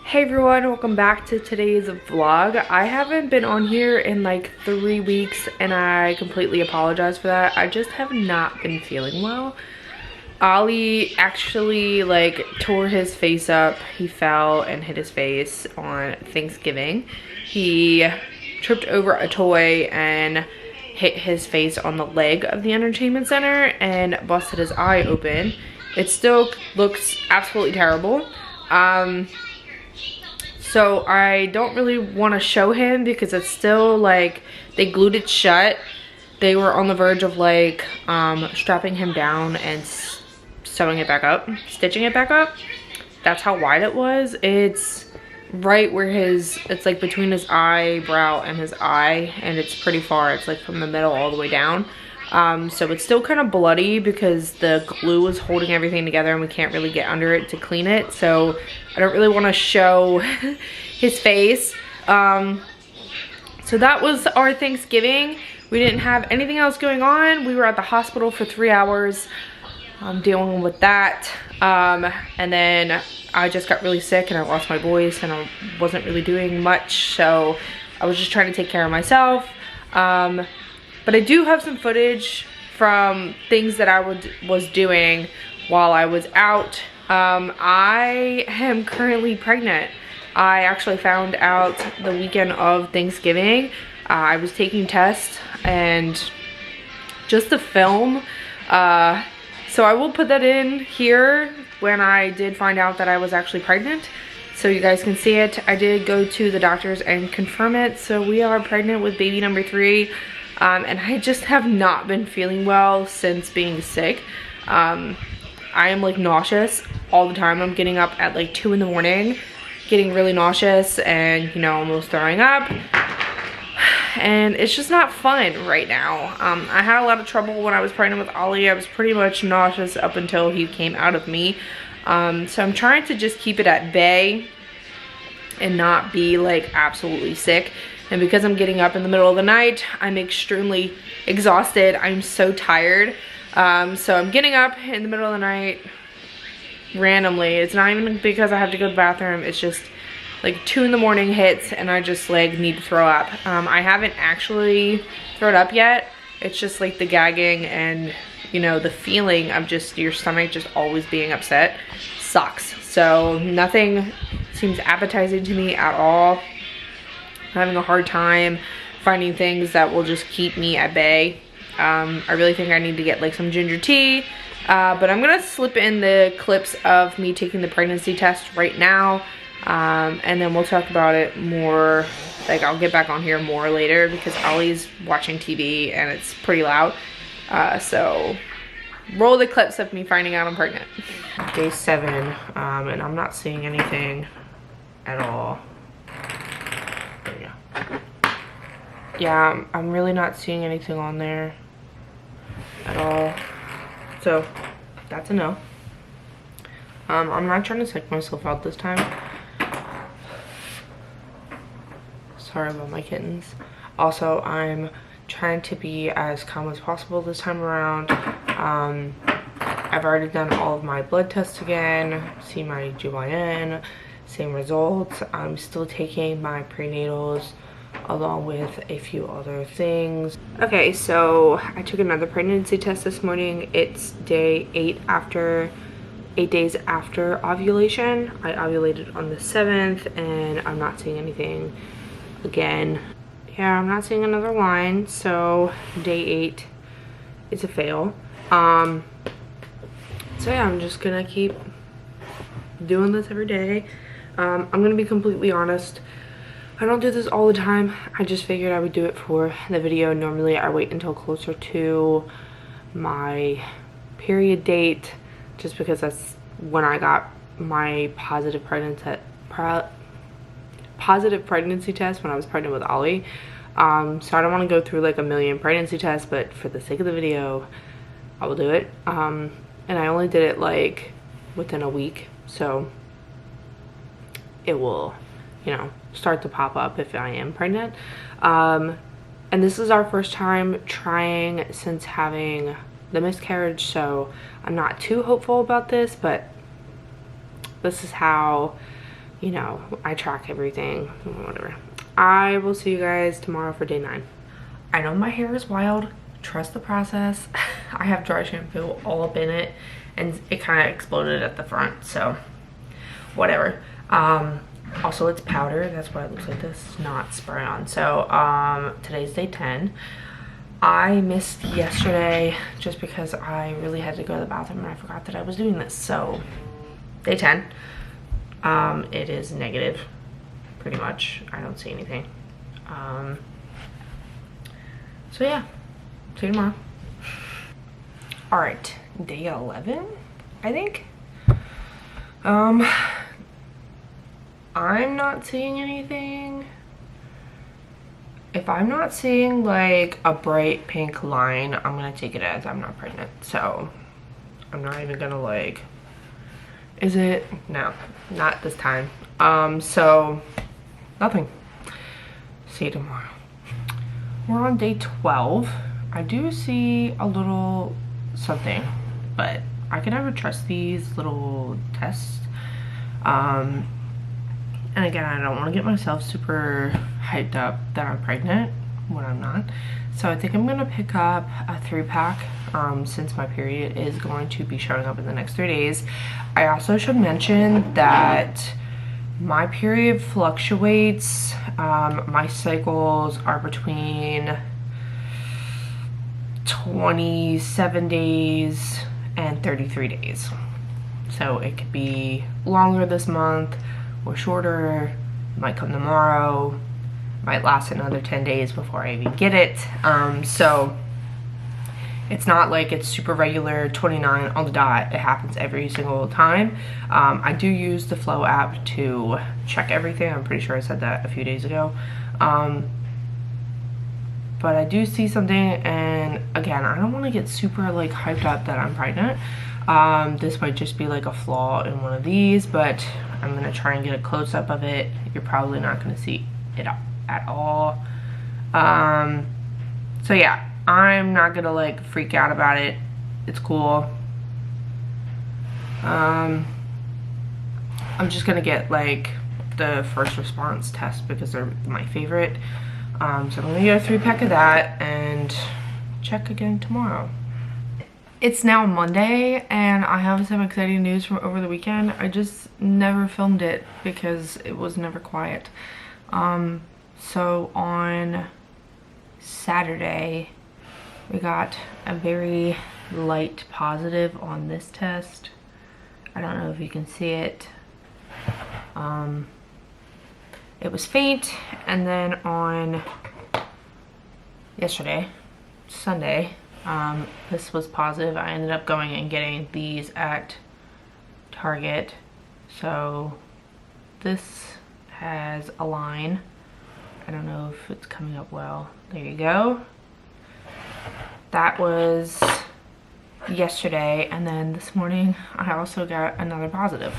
Hey everyone, welcome back to today's vlog. I haven't been on here in like 3 weeks and I completely apologize for that. I just have not been feeling well. Ollie actually like tore his face up. He fell and hit his face on Thanksgiving. He tripped over a toy and hit his face on the leg of the entertainment center and busted his eye open. It still looks absolutely terrible. So I don't really want to show him because it's still like they glued it shut. They were on the verge of like strapping him down and sewing it back up, stitching it back up. That's how wide it was. It's right where it's like between his eyebrow and his eye, and it's pretty far. It's like from the middle all the way down. So it's still kind of bloody because the glue is holding everything together and we can't really get under it to clean it. So I don't really want to show his face. So that was our Thanksgiving. We didn't have anything else going on. We were at the hospital for 3 hours dealing with that. And then I just got really sick and I lost my voice and I wasn't really doing much. So I was just trying to take care of myself. But I do have some footage from things that I was doing while I was out. I am currently pregnant. I actually found out the weekend of Thanksgiving. I was taking tests and just the film. So I will put that in here when I did find out that I was actually pregnant, so you guys can see it. I did go to the doctors and confirm it. So we are pregnant with baby number 3. And I just have not been feeling well since being sick. I am like nauseous all the time. I'm getting up at like 2 in the morning, getting really nauseous and, you know, almost throwing up. And it's just not fun right now. I had a lot of trouble when I was pregnant with Ollie. I was pretty much nauseous up until he came out of me. So I'm trying to just keep it at bay and not be like absolutely sick. And because I'm getting up in the middle of the night, I'm extremely exhausted. I'm so tired. So I'm getting up in the middle of the night randomly. It's not even because I have to go to the bathroom. It's just like 2 in the morning hits and I just like need to throw up. I haven't actually thrown up yet. It's just like the gagging and, you know, the feeling of just your stomach just always being upset sucks. So nothing seems appetizing to me at all. Having a hard time finding things that will just keep me at bay. I really think I need to get like some ginger tea, but I'm gonna slip in the clips of me taking the pregnancy test right now, and then we'll talk about it more. Like I'll get back on here more later because Ollie's watching TV and it's pretty loud. So roll the clips of me finding out I'm pregnant. Day 7, and I'm not seeing anything at all. Yeah, I'm really not seeing anything on there at all. So that's a no. I'm not trying to psych myself out this time. Sorry about my kittens. Also, I'm trying to be as calm as possible this time around. I've already done all of my blood tests again, see my GYN, same results. I'm still taking my prenatals along with a few other things. Okay, so I took another pregnancy test this morning. It's day 8 days after ovulation. I ovulated on the 7th and I'm not seeing anything again. Yeah, I'm not seeing another line, so day 8 is a fail. So yeah, I'm just gonna keep doing this every day. I'm gonna be completely honest. I don't do this all the time. I just figured I would do it for the video. Normally I wait until closer to my period date just because that's when I got my positive pregnancy test when I was pregnant with Ollie. So I don't want to go through like a million pregnancy tests, but for the sake of the video I will do it. And I only did it like within a week, so it will, you know, start to pop up if I am pregnant. And this is our first time trying since having the miscarriage, so I'm not too hopeful about this, but this is how you know, I track everything, whatever. I will see you guys tomorrow for day 9. I know my hair is wild. Trust the process. I have dry shampoo all up in it and it kind of exploded at the front, so whatever. Also it's powder, that's why it looks like this, not spray on. So today's day 10. I missed yesterday just because I really had to go to the bathroom and I forgot that I was doing this. So day 10. It is negative pretty much. I don't see anything. So yeah, see you tomorrow. All right, day 11, I think. I'm not seeing anything. If I'm not seeing like a bright pink line, I'm gonna take it as I'm not pregnant. So I'm not even gonna like, is it? No, not this time. So nothing. See you tomorrow. We're on day 12. I do see a little something, but I can never trust these little tests. And again, I don't want to get myself super hyped up that I'm pregnant when I'm not. So I think I'm going to pick up a 3-pack since my period is going to be showing up in the next 3 days. I also should mention that my period fluctuates. My cycles are between 27 days and 33 days. So it could be longer this month or shorter, might come tomorrow, might last another 10 days before I even get it. So it's not like it's super regular 29 on the dot. It happens every single time. I do use the Flow app to check everything. I'm pretty sure I said that a few days ago. But I do see something, and again, I don't want to get super like hyped up that I'm pregnant. This might just be like a flaw in one of these, but I'm gonna try and get a close-up of it. You're probably not gonna see it at all. So yeah, I'm not gonna like freak out about it. It's cool. I'm just gonna get like the first response test because they're my favorite. So I'm gonna get a 3-pack of that and check again tomorrow. It's now Monday and I have some exciting news from over the weekend. I just never filmed it because it was never quiet. So on Saturday, we got a very light positive on this test. I don't know if you can see it. It was faint, and then on yesterday, Sunday, this was positive. I ended up going and getting these at Target. So this has a line. I don't know if it's coming up well. There you go. That was yesterday, and then this morning I also got another positive.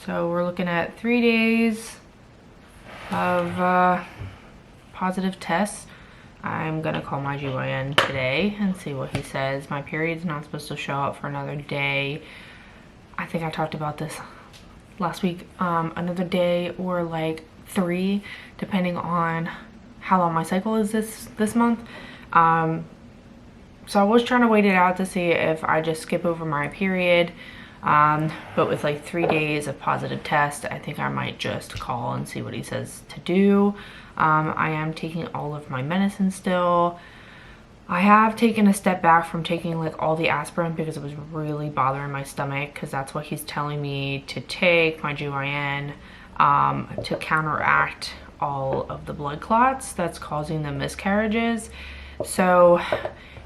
So we're looking at 3 days of positive tests. I'm gonna call my GYN today and see what he says. My period's not supposed to show up for another day. I think I talked about this last week. Another day or like 3, depending on how long my cycle is this month. So I was trying to wait it out to see if I just skip over my period. But with like 3 days of positive test, I think I might just call and see what he says to do. I am taking all of my medicine still. I have taken a step back from taking like all the aspirin because it was really bothering my stomach, because that's what he's telling me to take, my GYN, to counteract all of the blood clots that's causing the miscarriages. So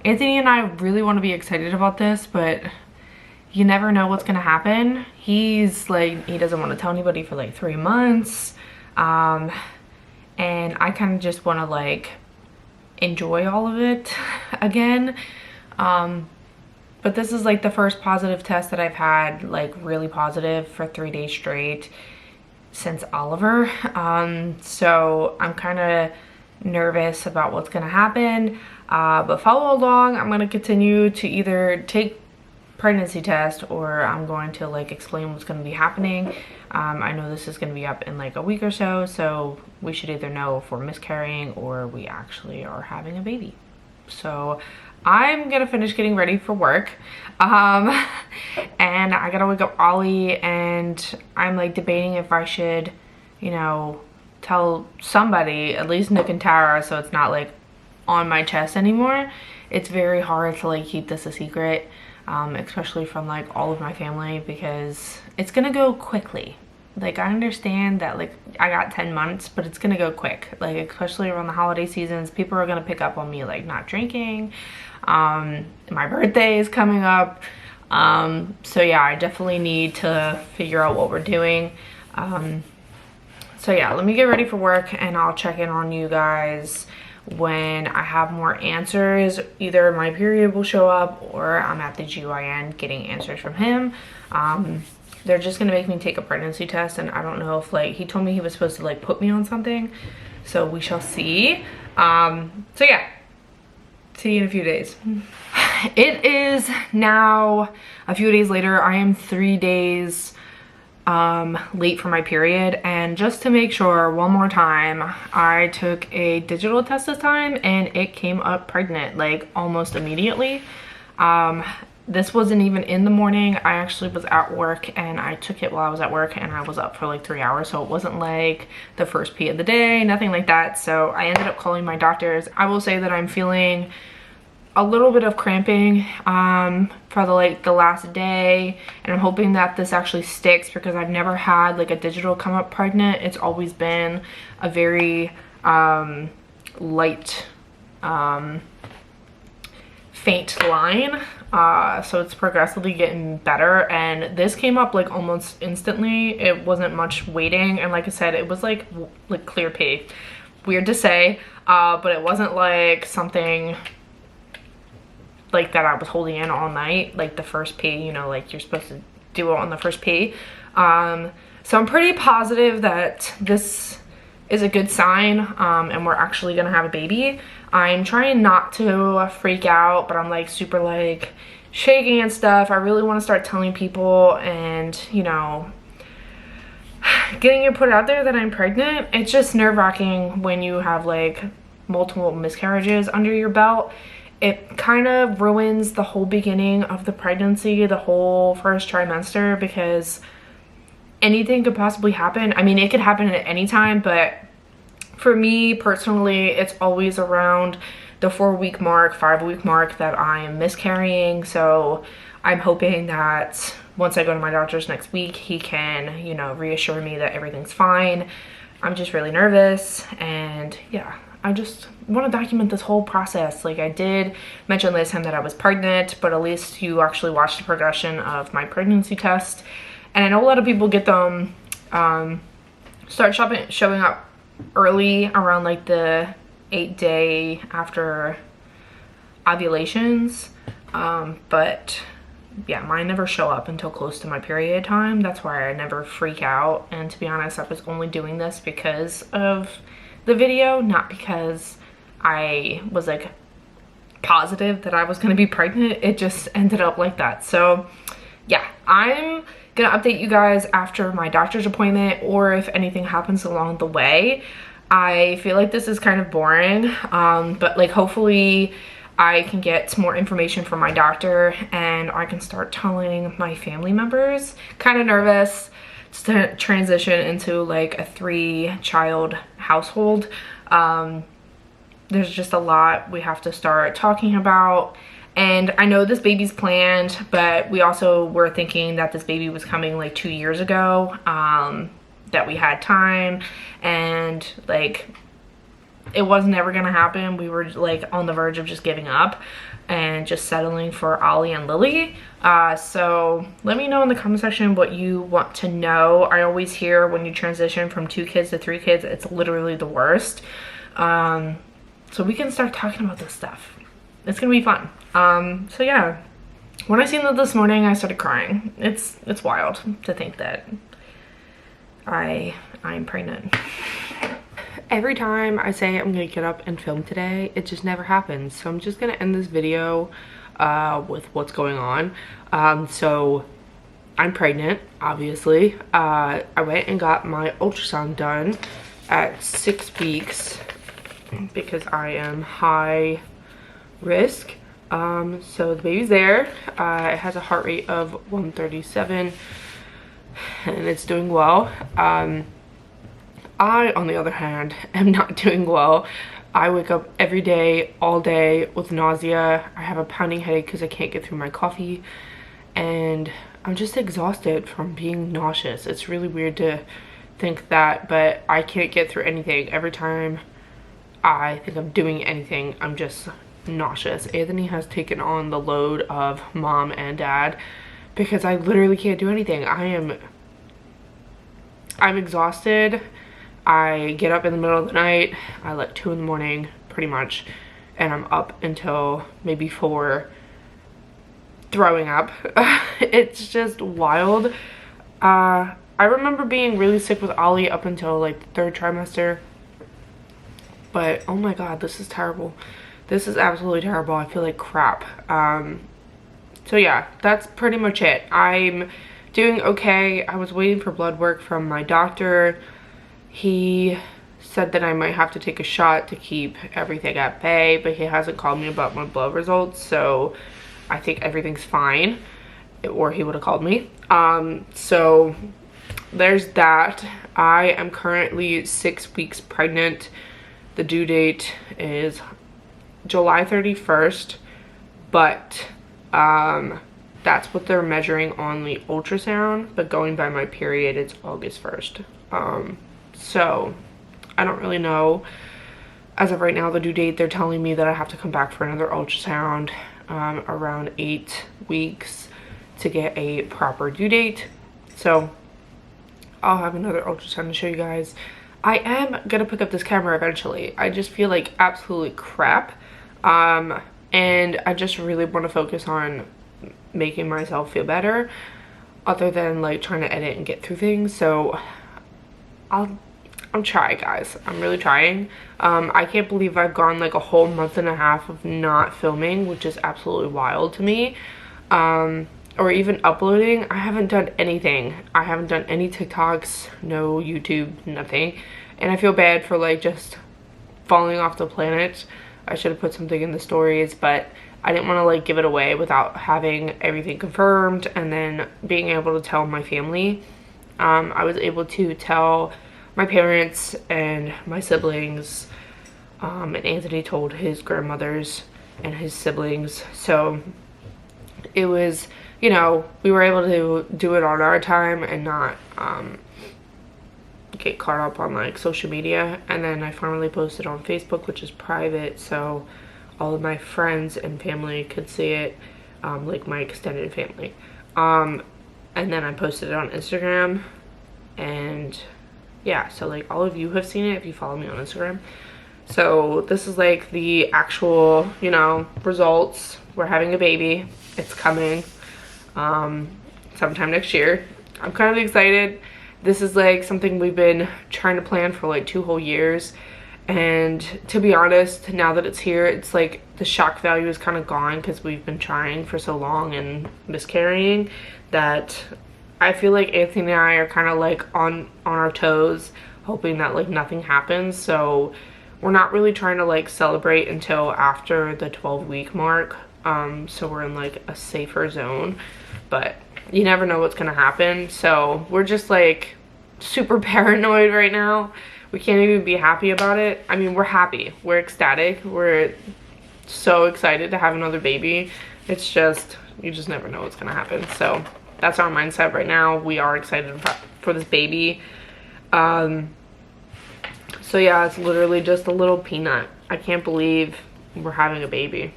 Anthony and I really want to be excited about this, but you never know what's gonna happen. He's like, he doesn't want to tell anybody for like 3 months. And I kind of just want to like enjoy all of it again. But this is like the first positive test that I've had like really positive for 3 days straight since Oliver. So I'm kind of nervous about what's gonna happen. But follow along. I'm gonna continue to either take pregnancy test, or I'm going to like explain what's going to be happening. I know this is going to be up in like a week or so, so we should either know if we're miscarrying or we actually are having a baby. So I'm gonna finish getting ready for work, and I gotta wake up Ollie, and I'm like debating if I should, you know, tell somebody, at least Nick and Tara, so it's not like on my chest anymore. It's very hard to like keep this a secret, especially from like all of my family, because it's gonna go quickly. Like, I understand that like I got 10 months, but it's gonna go quick. Like, especially around the holiday seasons, people are gonna pick up on me like not drinking. My birthday is coming up, so yeah, I definitely need to figure out what we're doing. So yeah, let me get ready for work, and I'll check in on you guys when I have more answers. Either my period will show up, or I'm at the GYN getting answers from him. They're just gonna make me take a pregnancy test, and I don't know if like, he told me he was supposed to like put me on something, so we shall see. So yeah, see you in a few days. It is now a few days later. I am 3 days late for my period, and just to make sure one more time, I took a digital test this time, and it came up pregnant like almost immediately. This wasn't even in the morning. I actually was at work, and I took it while I was at work, and I was up for like 3 hours, so it wasn't like the first pee of the day, nothing like that. So I ended up calling my doctors. I will say that I'm feeling a little bit of cramping for the last day, and I'm hoping that this actually sticks, because I've never had like a digital come up pregnant. It's always been a very light faint line, so it's progressively getting better, and this came up like almost instantly. It wasn't much waiting, and like I said, it was like clear pee. Weird to say, but it wasn't like something like that I was holding in all night, like the first pee, you know, like you're supposed to do it on the first pee. So I'm pretty positive that this is a good sign, and we're actually gonna have a baby. I'm trying not to freak out, but I'm like super like shaking and stuff. I really want to start telling people, and you know, getting it put out there that I'm pregnant. It's just nerve-wracking when you have like multiple miscarriages under your belt. It kind of ruins the whole beginning of the pregnancy, the whole first trimester, because anything could possibly happen. I mean, it could happen at any time, but for me personally, it's always around the 4-week mark, 5-week mark that I am miscarrying. So I'm hoping that once I go to my doctor's next week, he can, you know, reassure me that everything's fine. I'm just really nervous, and yeah, I just want to document this whole process. Like, I did mention last time that I was pregnant, but at least you actually watched the progression of my pregnancy test. And I know a lot of people get them, start showing up early around like the 8th day after ovulations, but yeah, mine never show up until close to my period time. That's why I never freak out, and to be honest, I was only doing this because of the video, not because I was like positive that I was going to be pregnant. It just ended up like that. So yeah, I'm gonna update you guys after my doctor's appointment, or if anything happens along the way. I feel like this is kind of boring, but like hopefully I can get more information from my doctor, and I can start telling my family members. Kind of nervous to transition into like a 3-child household. There's just a lot we have to start talking about. And I know this baby's planned, but we also were thinking that this baby was coming like 2 years ago, that we had time, and like it was never gonna happen. We were like on the verge of just giving up and just settling for Ollie and Lillie. So let me know in the comment section what you want to know. I always hear when you transition from 2 kids to 3 kids, it's literally the worst. So we can start talking about this stuff. It's gonna be fun. So yeah, when I seen that this morning, I started crying. It's wild to think that I'm pregnant. Every time I say I'm gonna get up and film today, it just never happens. So I'm just gonna end this video with what's going on. So I'm pregnant, obviously. I went and got my ultrasound done at 6 weeks because I am high risk. So the baby's there. It has a heart rate of 137 and it's doing well. I, on the other hand, am not doing well. I wake up every day, all day, with nausea. I have a pounding headache because I can't get through my coffee. And I'm just exhausted from being nauseous. It's really weird to think that, but I can't get through anything. Every time I think I'm doing anything, I'm just nauseous. Anthony has taken on the load of mom and dad because I literally can't do anything. I'm exhausted. I get up in the middle of the night, I like 2 in the morning pretty much, and I'm up until maybe 4 throwing up. It's just wild. I remember being really sick with Ollie up until like the 3rd trimester, but oh my god, this is terrible. This is absolutely terrible. I feel like crap. So yeah, that's pretty much it. I'm doing okay. I was waiting for blood work from my doctor. He said that I might have to take a shot to keep everything at bay, but he hasn't called me about my blood results, so I think everything's fine, or he would have called me. So there's that. I am currently 6 weeks pregnant. The due date is July 31st, but that's what they're measuring on the ultrasound, but going by my period, it's August 1st. So I don't really know. As of right now, the due date, they're telling me that I have to come back for another ultrasound around 8 weeks to get a proper due date. So I'll have another ultrasound to show you guys. I am gonna pick up this camera eventually. I just feel like absolutely crap. And I just really want to focus on making myself feel better other than like trying to edit and get through things. So I'm trying, guys. I'm really trying. I can't believe I've gone like a whole month and a half of not filming, which is absolutely wild to me. Or even uploading. I haven't done anything. I haven't done any TikToks, no YouTube, nothing. And I feel bad for like just falling off the planet. I should have put something in the stories, but I didn't want to like give it away without having everything confirmed and then being able to tell my family. I was able to tell my parents and my siblings, and Anthony told his grandmothers and his siblings. So it was, you know, we were able to do it on our time and not get caught up on like social media. And then I finally posted on Facebook, which is private, so all of my friends and family could see it, like my extended family. And then I posted it on Instagram, and yeah, so like all of you have seen it if you follow me on Instagram. So this is like the actual, you know, results. We're having a baby. It's coming sometime next year. I'm kind of excited. This is like something we've been trying to plan for like 2 whole years. And to be honest, now that it's here, it's like the shock value is kind of gone because we've been trying for so long and miscarrying, that I feel like Anthony and I are kind of like on our toes, hoping that like nothing happens. So we're not really trying to like celebrate until after the 12-week mark. So we're in like a safer zone, but you never know what's gonna happen. So we're just like super paranoid right now. We can't even be happy about it. I mean, we're happy, we're ecstatic, we're so excited to have another baby. It's just, you just never know what's gonna happen. So that's our mindset right now. We are excited for this baby. So yeah, it's literally just a little peanut. I can't believe we're having a baby.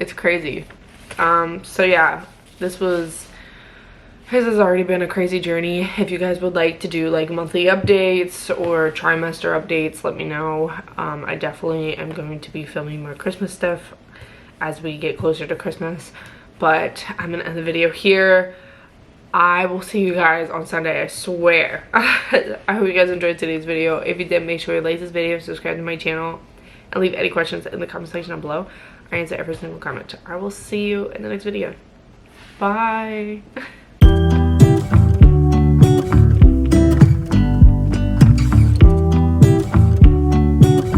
It's crazy. So yeah, this has already been a crazy journey. If you guys would like to do like monthly updates or trimester updates, let me know. I definitely am going to be filming more Christmas stuff as we get closer to Christmas. But I'm gonna end the video here. I will see you guys on Sunday, I swear. I hope you guys enjoyed today's video. If you did, make sure you like this video, subscribe to my channel, and leave any questions in the comment section down below. I answer every single comment. I will see you in the next video. Bye.